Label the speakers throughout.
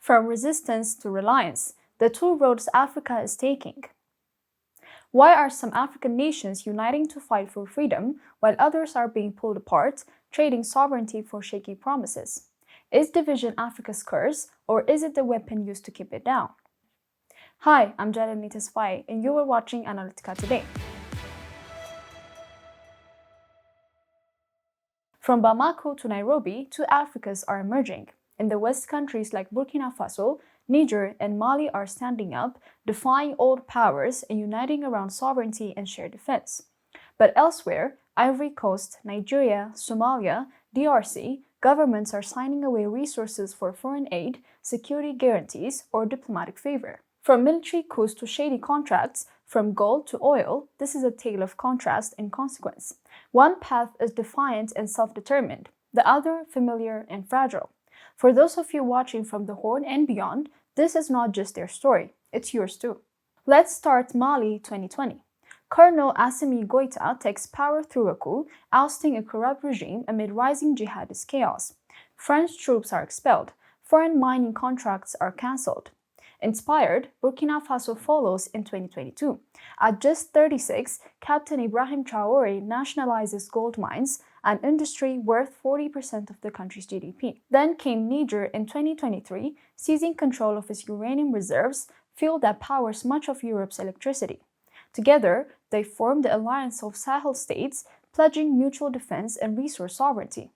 Speaker 1: From resistance to reliance, the two roads Africa is taking. Why are some African nations uniting to fight for freedom while others are being pulled apart, trading sovereignty for shaky promises? Is division Africa's curse, or is it the weapon used to keep it down? Hi, I'm Analytica, and you are watching Analytica Today. From Bamako to Nairobi, two Africas are emerging. In the West, countries like Burkina Faso, Niger, and Mali are standing up, defying old powers and uniting around sovereignty and shared defense. But elsewhere, Ivory Coast, Nigeria, Somalia, DRC, governments are signing away resources for foreign aid, security guarantees, or diplomatic favor. From military coups to shady contracts, from gold to oil, this is a tale of contrast and consequence. One path is defiant and self-determined, the other familiar and fragile. For those of you watching from the Horn and beyond, this is not just their story, it's yours too. Let's start Mali 2020. Colonel Assimi Goïta takes power through a coup, ousting a corrupt regime amid rising jihadist chaos. French troops are expelled, foreign mining contracts are cancelled. Inspired, Burkina Faso follows in 2022. At just 36, Captain Ibrahim Traoré nationalizes gold mines, an industry worth 40% of the country's GDP. Then came Niger in 2023, seizing control of its uranium reserves, fuel that powers much of Europe's electricity. Together, they formed the Alliance of Sahel States, pledging mutual defense and resource sovereignty.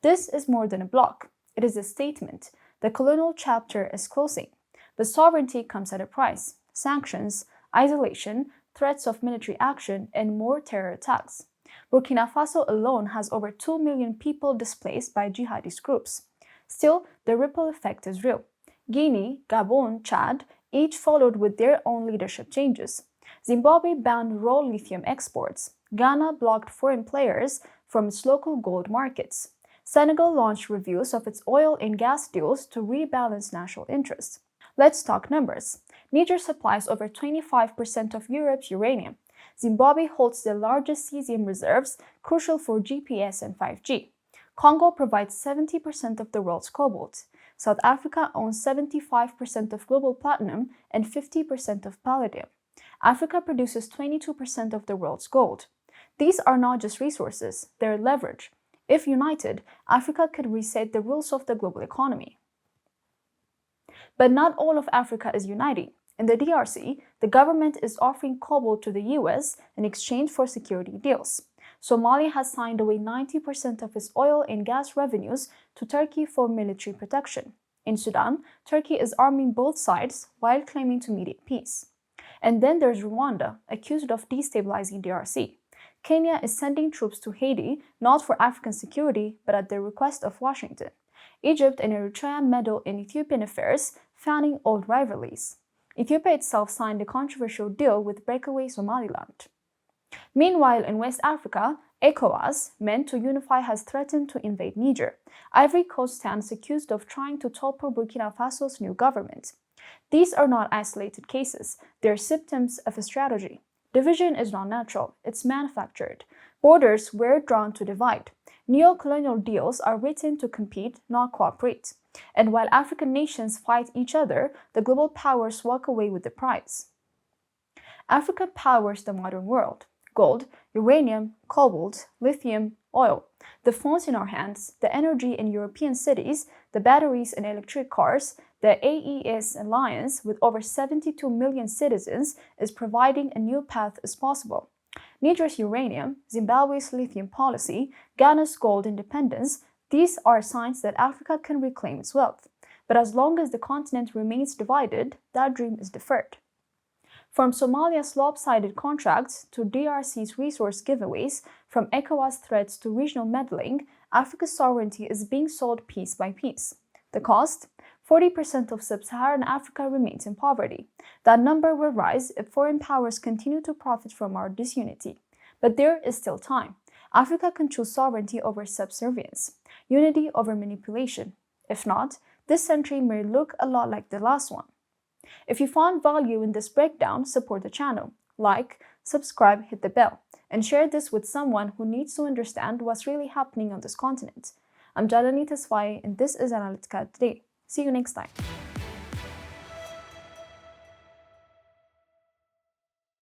Speaker 1: This is more than a bloc. It is a statement. The colonial chapter is closing. But sovereignty comes at a price: sanctions, isolation, threats of military action, and more terror attacks. Burkina Faso alone has over 2 million people displaced by jihadist groups. Still, the ripple effect is real. Guinea, Gabon, Chad each followed with their own leadership changes. Zimbabwe banned raw lithium exports. Ghana blocked foreign players from its local gold markets. Senegal launched reviews of its oil and gas deals to rebalance national interests. Let's talk numbers. Niger supplies over 25% of Europe's uranium. Zimbabwe holds the largest cesium reserves, crucial for GPS and 5G. Congo provides 70% of the world's cobalt. South Africa owns 75% of global platinum and 50% of palladium. Africa produces 22% of the world's gold. These are not just resources, they're leverage. If united, Africa could reset the rules of the global economy. But not all of Africa is uniting. In the DRC, the government is offering cobalt to the US in exchange for security deals. Somalia has signed away 90% of its oil and gas revenues to Turkey for military protection. In Sudan, Turkey is arming both sides while claiming to mediate peace. And then there's Rwanda, accused of destabilizing DRC. Kenya is sending troops to Haiti, not for African security, but at the request of Washington. Egypt and Eritrea meddle in Ethiopian affairs, fanning old rivalries. Ethiopia itself signed a controversial deal with breakaway Somaliland. Meanwhile, in West Africa, ECOWAS, meant to unify, has threatened to invade Niger. Ivory Coast stands accused of trying to topple Burkina Faso's new government. These are not isolated cases, they're symptoms of a strategy. Division is not natural, it's manufactured. Borders were drawn to divide. Neo-colonial deals are written to compete, not cooperate. And while African nations fight each other, the global powers walk away with the prize. Africa powers the modern world. Gold, uranium, cobalt, lithium, oil. The phones in our hands, the energy in European cities, the batteries in electric cars, the AES alliance with over 72 million citizens is providing a new path as possible. Niger's uranium, Zimbabwe's lithium policy, Ghana's gold independence, these are signs that Africa can reclaim its wealth. But as long as the continent remains divided, that dream is deferred. From Somalia's lopsided contracts to DRC's resource giveaways, from ECOWAS threats to regional meddling, Africa's sovereignty is being sold piece by piece. The cost? 40% of sub-Saharan Africa remains in poverty. That number will rise if foreign powers continue to profit from our disunity. But there is still time. Africa can choose sovereignty over subservience, unity over manipulation. If not, this century may look a lot like the last one. If you found value in this breakdown, support the channel. Like, subscribe, hit the bell, and share this with someone who needs to understand what's really happening on this continent. I'm Analytica, and this is Analytica Today. See you next time.